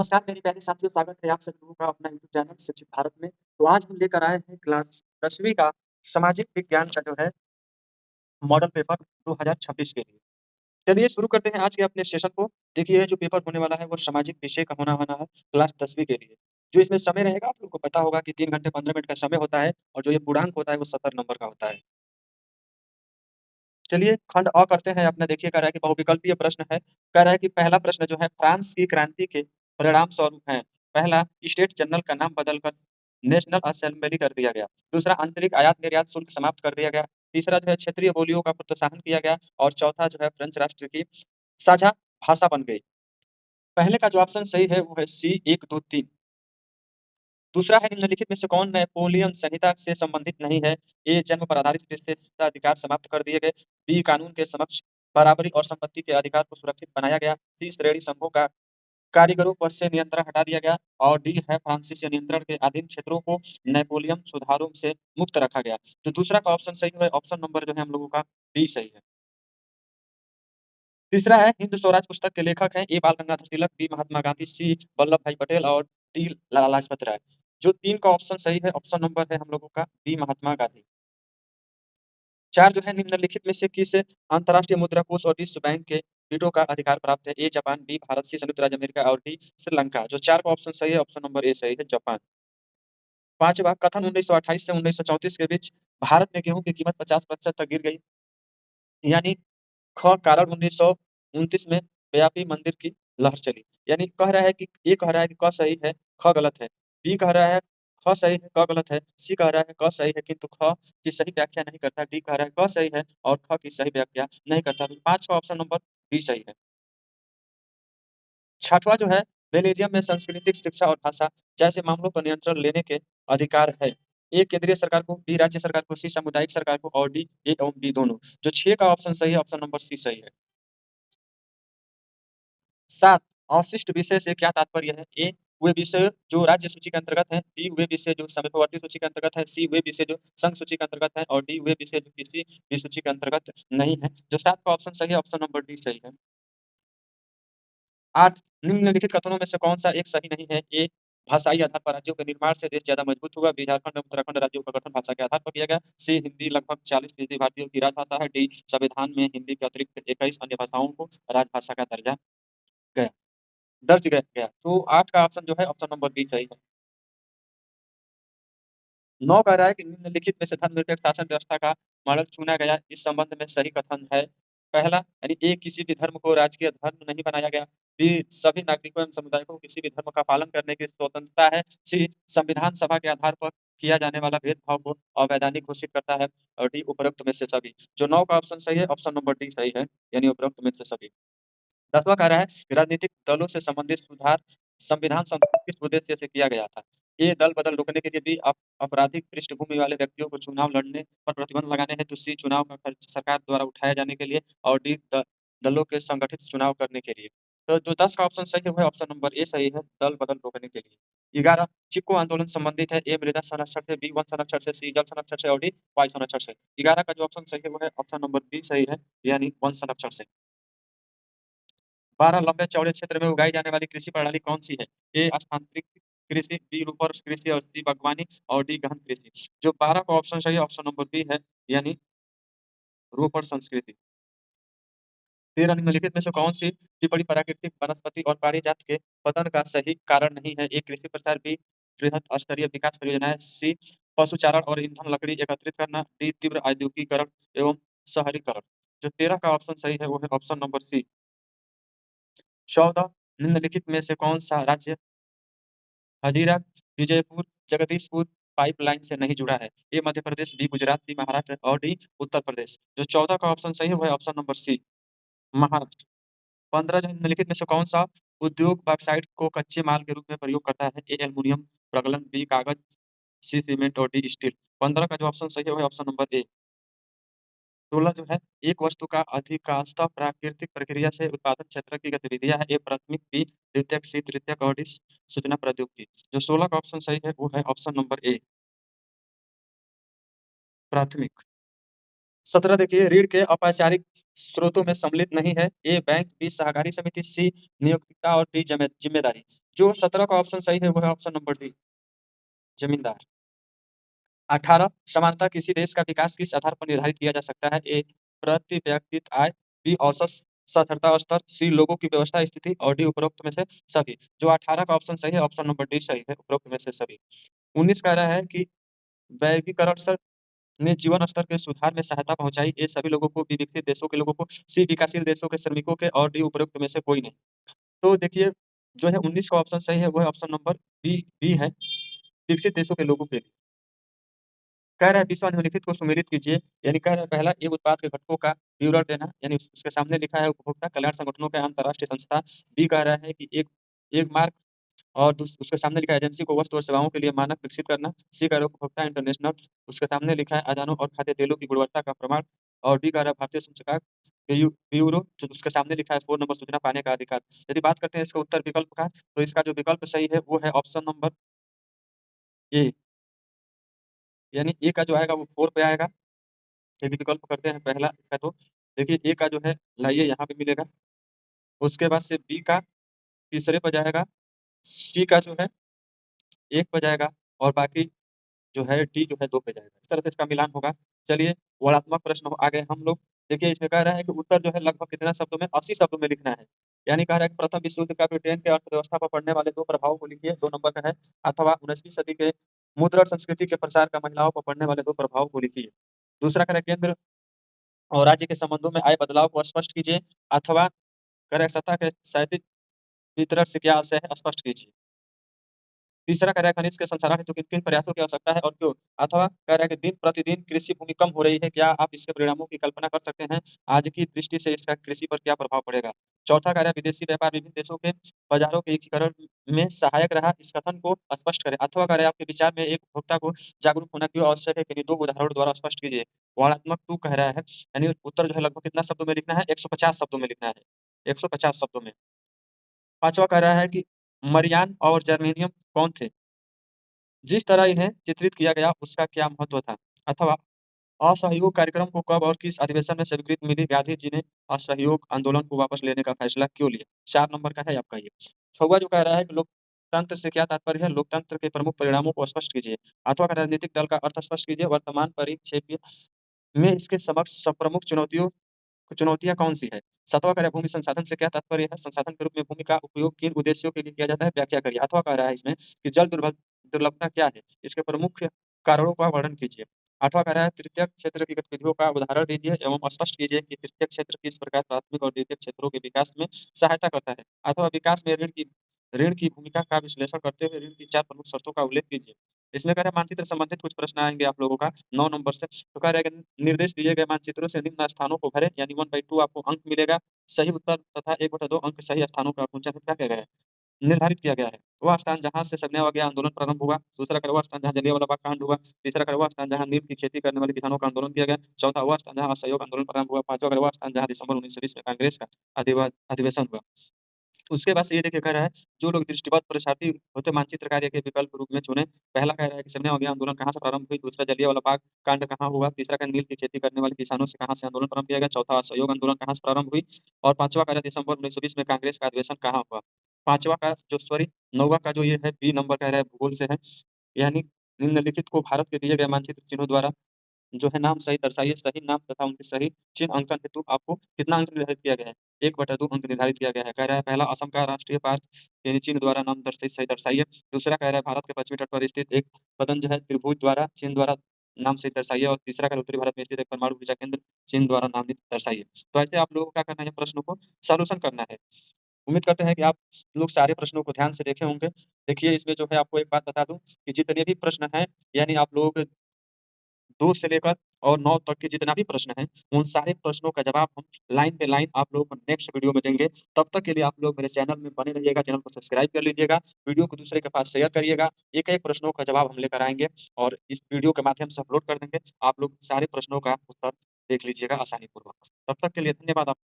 नमस्कार मेरे प्यारे साथियों, स्वागत है आप सभी लोगों का अपना यूट्यूब चैनल शिक्षित भारत में। तो आज हम लेकर आए हैं क्लास 10वीं का सामाजिक विज्ञान का जो है मॉडल पेपर 2026 के लिए। चलिए शुरू करते हैं आज के अपने सेशन को। देखिए ये जो पेपर होने वाला है वो सामाजिक विषय का होना वाला है क्लास 10वीं के लिए। जो इसमें समय रहेगा आप लोगों को पता होगा कि 3 घंटे 15 मिनट का समय होता है और जो ये पूर्णांक होता है वो 70 नंबर का होता है। चलिए खंड अ करते हैं अपना। देखिए कह रहा है कि बहुविकल्पीय प्रश्न है। कह रहा है कि पहला प्रश्न जो है फ्रांस की क्रांति के परिणाम स्वरूप है। पहला स्टेट जनरल का नाम बदलकर नेशनल असेंबली कर दिया गया। दूसरा आंतरिक आयात निर्यात शुल्क समाप्त कर दिया गया। तीसरा जो है क्षेत्रीय बोलियों का प्रोत्साहन किया गया और चौथा जो है फ्रेंच राष्ट्र की साझा भाषा बन गई। पहले का जो ऑप्शन सही है वो है सी 1, 2, 3। दूसरा है निम्नलिखित में से कौन नेपोलियन संहिता से संबंधित नहीं है? ए जन्म पर आधारित विशेषाधिकार समाप्त कर दिए गए। बी कानून के समक्ष बराबरी और संपत्ति के अधिकार को सुरक्षित बनाया गया। सी श्रेणी समूह का कारीगरों पर से नियंत्रण हटा दिया गया और डी है फ्रांसीसी नियंत्रण के अधीन क्षेत्रों को नेपोलियन सुधारों से मुक्त रखा गया। तो दूसरा का ऑप्शन सही है, ऑप्शन नंबर जो है हम लोगों का डी सही है। तीसरा है हिंद स्वराज पुस्तक के लेखक हैं ए बाल गंगाधर तिलक, बी महात्मा गांधी, सी वल्लभ भाई पटेल और डी लाला लाजपत राय। जो 3 का ऑप्शन सही है, ऑप्शन नंबर है हम लोगों का बी महात्मा गांधी। 4 जो है निम्नलिखित में से किस अंतर्राष्ट्रीय मुद्रा कोष और विश्व बैंक के वीटो का अधिकार प्राप्त है? ए जापान, बी भारत, सी संयुक्त राज्य अमेरिका और डी श्रीलंका। जो 4 का ऑप्शन सही है, ऑप्शन नंबर ए सही है, जापान। 5वां कथन 1928 से 1934 के बीच भारत में गेहूं की कीमत 50% तक गिर गई। यानी ख कारण 1929 में व्यापी मंदिर की लहर चली। यानी कह रहा है कि ए कह रहा है कि क सही है, ख गलत है। बी कह रहा है ख सही है, क गलत है। सी कह रहा है क सही है किंतु ख की सही व्याख्या नहीं करता। डी कह रहा है क सही है और ख की सही व्याख्या नहीं करता। तो 5 का ऑप्शन नंबर डी सही है। 6वां जो है बेल्जियम में सांस्कृतिक शिक्षा और भाषा जैसे मामलों पर नियंत्रण लेने के अधिकार है। ए केंद्रीय सरकार को, बी राज्य सरकार को, सी सामुदायिक सरकार को और डी ए एवं बी दोनों। जो 6 का ऑप्शन सही है, ऑप्शन नंबर सी सही है। 7 अवशिष्ट विषय से क्या तात्पर्य है? ए वे विषय जो राज्य सूची के अंतर्गत हैं, बी वे विषय जो समीपवर्ती सूची के अंतर्गत है, सी वे विषय जो संघ सूची के अंतर्गत है और डी वे विषय जो किसी भी सूची के अंतर्गत नहीं है। जो 7 का ऑप्शन सही है, ऑप्शन नंबर डी सही है। 8 निम्नलिखित कथनों में से कौन-सा एक सही नहीं है? ए भाषाई आधार पर राज्यों के निर्माण से देश ज्यादा मजबूत हुआ। बी झारखंड और उत्तराखंड राज्यों का गठन भाषा के आधार पर किया गया। सी हिंदी लगभग 40% भारतीयों की राजभाषा है। डी संविधान में हिंदी के अतिरिक्त 21 अन्य भाषाओं को राजभाषा का दर्जा गया दर्ज गया। तो 8 का ऑप्शन जो है, ऑप्शन नंबर बी सही है। 9 कह रहा है कि निम्नलिखित में से धर्मनिरपेक्ष शासन व्यवस्था का मॉडल चुना गया, इस संबंध में सही कथन है। पहला यानी ए किसी भी धर्म को राजकीय धर्म नहीं बनाया गया। बी सभी नागरिकों एवं समुदायों को किसी भी धर्म का पालन करने की स्वतंत्रता है। सी संविधान सभा के आधार पर किया जाने वाला भेदभाव को अवैधानिक घोषित करता है और डी उपरोक्त में से सभी। जो 9 का ऑप्शन सही है, ऑप्शन नंबर डी सही है, यानी उपरोक्त में से सभी। 10वां कह रहा है कि राजनीतिक दलों से संबंधित सुधार संविधान संशोधन किस उद्देश्य से किया गया था? ए दल बदल रोकने के लिए, बी आपराधिक पृष्ठभूमि वाले व्यक्तियों को चुनाव लड़ने पर प्रतिबंध लगाने हेतु, सी चुनाव का खर्च सरकार द्वारा उठाए जाने के लिए और डी दलों के संगठित चुनाव करने के लिए। तो जो 10 का ऑप्शन सही है वह ऑप्शन नंबर ए सही है, दल बदल रोकने के लिए। 11 चिपको आंदोलन संबंधित है। ए मृदा संरक्षण से, बी वन संरक्षण से, सी जल संरक्षण से और डी वायु संरक्षण से। 11 का जो ऑप्शन सही है वो है ऑप्शन नंबर बी सही है, यानी वन संरक्षण से। 12 लंबे चौड़े क्षेत्र में उगाई जाने वाली कृषि प्रणाली कौन-सी है? ए स्थानांतरित कृषि, बी रूपर कृषि और सी बागवानी और डी गहन कृषि। जो 12 का ऑप्शन सही है, ऑप्शन नंबर बी है, यानी रूपर संस्कृति। 13 निम्नलिखित में से कौन-सी टिप्पणी प्राकृतिक वनस्पति और पारिजात के पतन का सही कारण नहीं है? ए कृषि प्रचार, बी बृहत स्तरीय विकास परियोजनाएँ, सी पशुचारण और ईंधन लकड़ी एकत्रित करना, डी तीव्र औद्योगीकरण एवं शहरीकरण। जो 13 का ऑप्शन सही है वो है ऑप्शन नंबर सी। 14 निम्नलिखित में से कौन-सा राज्य हजीरा, विजयपुर, जगदीशपुर पाइपलाइन से नहीं जुड़ा है? ए मध्य प्रदेश, बी गुजरात, सी महाराष्ट्र और डी उत्तर प्रदेश। जो 14 का ऑप्शन सही है वो है ऑप्शन नंबर सी, महाराष्ट्र। 15 जो निम्नलिखित में से कौन-सा उद्योग बॉक्साइट को कच्चे माल के रूप में प्रयोग करता है? ए एल्युमीनियम प्रगलन, बी कागज, सी सीमेंट और डी स्टील। 15 का जो ऑप्शन सही है वो है ऑप्शन नंबर ए। 16 जो है एक वस्तु का अधिकांशतः प्राकृतिक प्रक्रिया से उत्पादन क्षेत्र की गतिविधियाँ है। ए प्राथमिक, बी द्वितीयक, सी तृतीयक और डी सूचना प्रौद्योगिकी। जो 16 का ऑप्शन सही है वो है ऑप्शन नंबर ए, प्राथमिक। 17 देखिए, ऋण के औपचारिक स्रोतों में सम्मिलित नहीं है। ए बैंक, बी सहकारी समिति, सी नियोक्ता और डी जिम्मेदारी। जो 17 का ऑप्शन सही है वो है ऑप्शन नंबर डी, जमींदार। 18 समानतः किसी देश का विकास किस आधार पर निर्धारित किया जा सकता है? ए प्रति व्यक्ति आय, बी औसत साक्षरता स्तर, सी लोगों की व्यवस्था स्थिति और डी उपरोक्त में से सभी। जो 18 का ऑप्शन सही है, ऑप्शन नंबर डी सही है, उपरोक्त में से सभी। 19 कह रहा है कि वैश्वीकरण ने जीवन स्तर के सुधार में सहायता पहुंचाई। ए सभी लोगों को, बी विकसित देशों के लोगों को, सी विकासशील देशों के श्रमिकों के और डी उपरोक्त में से कोई नहीं। तो देखिए, जो है 19 का ऑप्शन सही है वो है ऑप्शन नंबर बी बी है, विकसित देशों के लोगों के लिए। कह रहा है विश्व निम्नलिखित को सुमेलित कीजिए, यानी कह रहा है पहला, एक उत्पाद के घटकों का विवरण देना, यानी उसके सामने लिखा है उपभोक्ता कल्याण संगठनों के अंतर्राष्ट्रीय संस्था। बी कह रहा है कि एक एक मार्क और उसके सामने लिखा है एजेंसी को वस्तु और सेवाओं के लिए मानक विकसित करना। सी कह रहा है उपभोक्ता इंटरनेशनल, उसके सामने लिखा है अजानों और खाद्य तेलों की गुणवत्ता का प्रमाण। और डी कह रहा है भारतीय सूचकांक ब्यूरो, जो उसके सामने लिखा है 4 नंबर सूचना पाने का अधिकार। यदि बात करते हैं इसका उत्तर विकल्प का, तो इसका जो विकल्प सही है वो है ऑप्शन नंबर ए, यानी ए का जो आएगा वो 4 पे आएगा। यदि विकल्प करते हैं पहला इसका, तो देखिए ए का जो है लाइए यहाँ पे मिलेगा, उसके बाद से बी का तीसरे पे जाएगा, सी का जो है 1 पे जाएगा और बाकी जो है डी जो है 2 पे जाएगा। इस तरह से इसका मिलान होगा। चलिए वर्णनात्मक प्रश्न आ गए हम लोग। देखिए इसमें कह रहा है कि उत्तर जो है लगभग कितना शब्दों में, 80 शब्दों में लिखना है। यानी कह रहा है कि प्रथम विश्व युद्ध का ब्रिटेन के अर्थव्यवस्था पर पड़ने वाले 2 प्रभावों को लिखिए, 2 नंबर का है। अथवा 19वीं सदी के मुद्रण संस्कृति के प्रसार का महिलाओं पर पड़ने वाले 2 प्रभावों को लिखिए। दूसरा कह रहा है केंद्र और राज्य के संबंधों में आए बदलाव को स्पष्ट कीजिए। अथवा कह रहा है सतह के क्षैतिज वितरण से क्या आशय है, स्पष्ट कीजिए। तीसरा कह रहा है खनिज के संसाधन हेतु किन-किन प्रयासों की आवश्यकता है और क्यों? अथवा कह रहा है कि दिन-प्रतिदिन कृषि भूमि कम हो रही है, क्या आप इसके परिणामों की कल्पना कर सकते हैं? आज की दृष्टि से इसका कृषि पर क्या प्रभाव पड़ेगा? चौथा कह रहा है विदेशी व्यापार विभिन्न देशों के बाजारों के एकीकरण में सहायक रहा, इस कथन को स्पष्ट करें। अथवा कह रहा है आपके विचार में एक उपभोक्ता को जागरूक होना क्यों आवश्यक है, किन्हीं 2 उदाहरणों द्वारा स्पष्ट कीजिए। वर्णनात्मक 2 कह रहा है, यानी उत्तर जो है लगभग कितना शब्दों में लिखना है? 150 शब्दों में लिखना है, 150 शब्दों में। पाँचवाँ कह रहा है कि मरियान और जर्मेनियम कौन थे? जिस तरह इन्हें चित्रित किया गया उसका क्या महत्व था? अथवा असहयोग कार्यक्रम को कब और किस अधिवेशन में स्वीकृति मिली? गांधी जी ने असहयोग आंदोलन को वापस लेने का फैसला क्यों लिया? 4 नंबर का है आपका ये। 6वां जो कह रहा है कि लोकतंत्र से क्या तात्पर्य है? लोकतंत्र के प्रमुख परिणामों को स्पष्ट कीजिए। 8वां का राजनीतिक दल का अर्थ स्पष्ट कीजिए। वर्तमान परिप्रेक्ष्य में इसके समक्ष सब प्रमुख चुनौतियाँ कौन-सी है? 7वां कह रहा है भूमि संसाधन से क्या तात्पर्य है? संसाधन के रूप में भूमि का उपयोग किन उद्देश्यों के लिए किया जाता है? व्याख्या करिए। 8वां कह रहा है इसमें कि जल दुर्लभता क्या है? इसके प्रमुख कारणों का वर्णन कीजिए। 8वां कह रहा है तृतीयक क्षेत्र की गतिविधियों का उदाहरण दीजिए एवं स्पष्ट कीजिए कि तृतीयक क्षेत्र किस प्रकार प्राथमिक और द्वितीयक क्षेत्रों के विकास में सहायता करता है। अथवा विकास में ऋण की भूमिका का विश्लेषण करते हुए ऋण की 4 प्रमुख शर्तों का उल्लेख कीजिए। इसमें कह रहा है मानचित्र संबंधित कुछ प्रश्न आएँगे आप लोगों का 9 नंबर से। तो कह रहा है कि निर्देश दिए गए मानचित्रों से निम्न स्थानों को भरें, यानी 1/2 आपको अंक मिलेगा। सही उत्तर तथा 1/2 अंक सही स्थानों का पुनर्चित्रित क्या किया गया है? निर्धारित किया गया है। वह स्थान जहाँ से सविनय अवज्ञा आंदोलन प्रारंभ हुआ, दूसरा वह स्थान जहाँ जलियांवाला बाग कांड हुआ, तीसरा वह स्थान जहाँ नील की खेती करने वाले किसानों का आंदोलन किया गया, चौथा वह स्थान जहाँ असहयोग आंदोलन प्रारंभ हुआ, पाँचवां वह स्थान जहाँ दिसंबर 1920 में कांग्रेस का अधिवेशन हुआ। उसके बाद से ये देखिए कह रहा है, जो लोग दृष्टिबाध परीक्षार्थी होते मानचित्र कार्य के विकल्प रूप में चुनें। पहला कह रहा है कि सविनय अवज्ञा आंदोलन कहाँ से प्रारंभ हुई, दूसरा जलियांवाला बाग कांड कहाँ हुआ, तीसरा का नील की खेती करने वाले किसानों से कहाँ से आंदोलन प्रारंभ किया गया, चौथा असहयोग आंदोलन कहाँ से प्रारंभ हुई और पाँचवां कह रहा है दिसंबर 1920 में कांग्रेस का अधिवेशन कहाँ हुआ। पाँचवां का जो सॉरी 9वां का जो ये है बी नंबर कह रहा है भूगोल से है, यानी निम्नलिखित को भारत के दिए गए मानचित्र चिन्हों द्वारा जो है नाम सही दर्शाइए, सही नाम तथा उनके सही चिन्ह अंकन हेतु आपको कितना अंक निर्धारित किया गया है? 1/2 अंक निर्धारित किया गया है। कह रहा है पहला असम का राष्ट्रीय पार्क यानी चिन्ह द्वारा नाम सही दर्शाइए। दूसरा कह रहा है भारत के पश्चिमी तट पर स्थित एक पतन जो है त्रिभुज द्वारा चिन्ह द्वारा नाम सही दर्शाइए और तीसरा कह उत्तरी भारत में स्थित एक परमाणु ऊर्जा केंद्र चिन्ह द्वारा नामित दर्शाइए। तो ऐसे आप लोगों को क्या करना है, प्रश्नों को सॉल्यूशन करना है। उम्मीद करते हैं कि आप लोग सारे प्रश्नों को ध्यान से देखे होंगे। देखिए इसमें जो है आपको एक बात बता दूँ कि जितने भी प्रश्न हैं, यानी आप लोगों के 2 से लेकर और 9 तक के जितना भी प्रश्न हैं, उन सारे प्रश्नों का जवाब हम लाइन पे लाइन आप लोगों को नेक्स्ट वीडियो में देंगे। तब तक के लिए आप लोग मेरे चैनल में बने रहिएगा, चैनल को सब्सक्राइब कर लीजिएगा, वीडियो को दूसरे के पास शेयर करिएगा। एक-एक प्रश्नों का जवाब हम लेकर आएँगे और इस वीडियो के माध्यम से अपलोड कर देंगे। आप लोग सारे प्रश्नों का उत्तर देख लीजिएगा आसानी पूर्वक। तब तक के लिए धन्यवाद आप